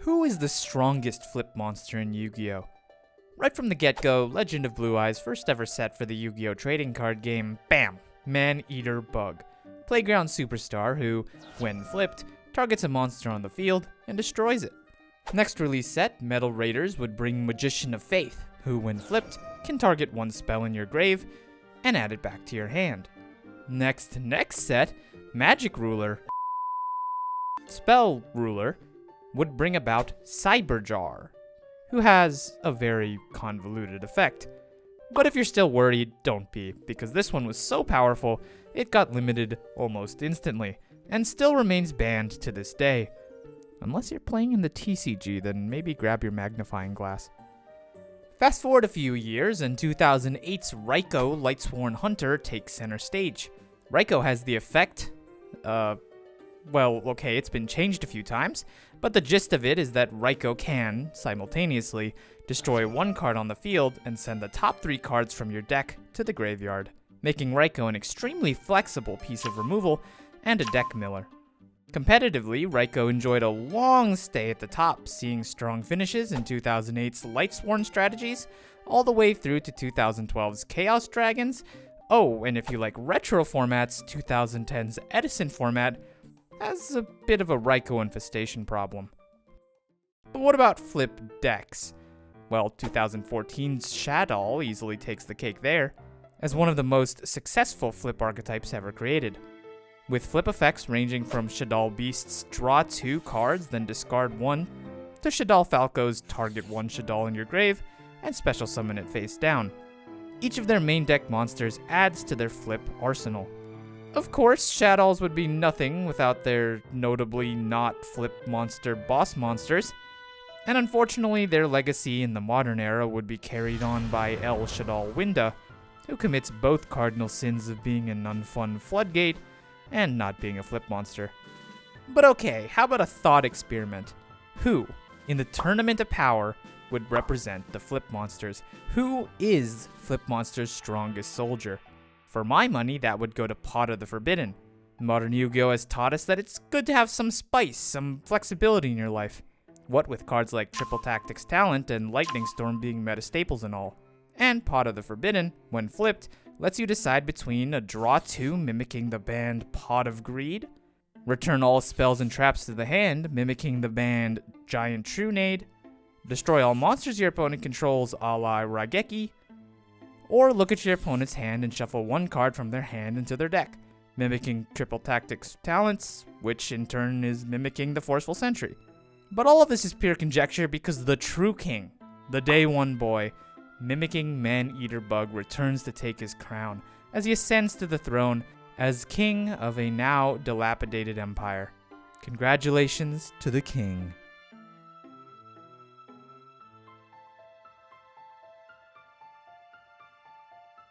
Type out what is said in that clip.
Who is the strongest flip monster in Yu-Gi-Oh? Right from the get-go, Legend of Blue Eye's first ever set for the Yu-Gi-Oh trading card game, bam! Man-Eater Bug. Playground superstar who, when flipped, targets a monster on the field and destroys it. Next release set, Metal Raiders would bring Magician of Faith, who when flipped, can target one spell in your grave and add it back to your hand. Next set, Magic Ruler, Spell Ruler, would bring about Cyberjar, who has a very convoluted effect. But if you're still worried, don't be, because this one was so powerful, it got limited almost instantly, and still remains banned to this day. Unless you're playing in the TCG, then maybe grab your magnifying glass. Fast forward a few years, and 2008's Raikou Lightsworn Hunter takes center stage. Raikou has the effect, well, okay, it's been changed a few times, but the gist of it is that Raikou can, simultaneously, destroy one card on the field and send the top 3 cards from your deck to the graveyard, making Raikou an extremely flexible piece of removal and a deck miller. Competitively, Raikou enjoyed a long stay at the top, seeing strong finishes in 2008's Lightsworn strategies, all the way through to 2012's Chaos Dragons. Oh, and if you like retro formats, 2010's Edison format has a bit of a Raikou infestation problem. But what about flip decks? Well, 2014's Shadow easily takes the cake there, as one of the most successful flip archetypes ever created. With flip effects ranging from Shadal Beast's draw 2 cards, then discard 1, to Shadal Falco's target 1 Shadal in your grave, and special summon it face down. Each of their main deck monsters adds to their flip arsenal. Of course, Shadows would be nothing without their notably not flip monster boss monsters, and unfortunately their legacy in the modern era would be carried on by El Shadal Winda, who commits both cardinal sins of being an unfun floodgate and not being a flip monster. But okay, how about a thought experiment? Who, in the Tournament of Power, would represent the flip monsters? Who is Flip Monster's strongest soldier? For my money, that would go to Pot of the Forbidden. Modern Yu-Gi-Oh! Has taught us that it's good to have some spice, some flexibility in your life. What with cards like Triple Tactics Talent and Lightning Storm being meta staples and all. And Pot of the Forbidden, when flipped, lets you decide between a draw 2 mimicking the banned Pot of Greed, return all spells and traps to the hand mimicking the banned Giant Trunade, destroy all monsters your opponent controls a la Raigeki, or look at your opponent's hand and shuffle one card from their hand into their deck, mimicking Triple Tactics Talents, which in turn is mimicking the Forceful Sentry. But all of this is pure conjecture because the true king, the Day 1 boy, mimicking Man-Eater Bug, returns to take his crown as he ascends to the throne as king of a now dilapidated empire. Congratulations to the king.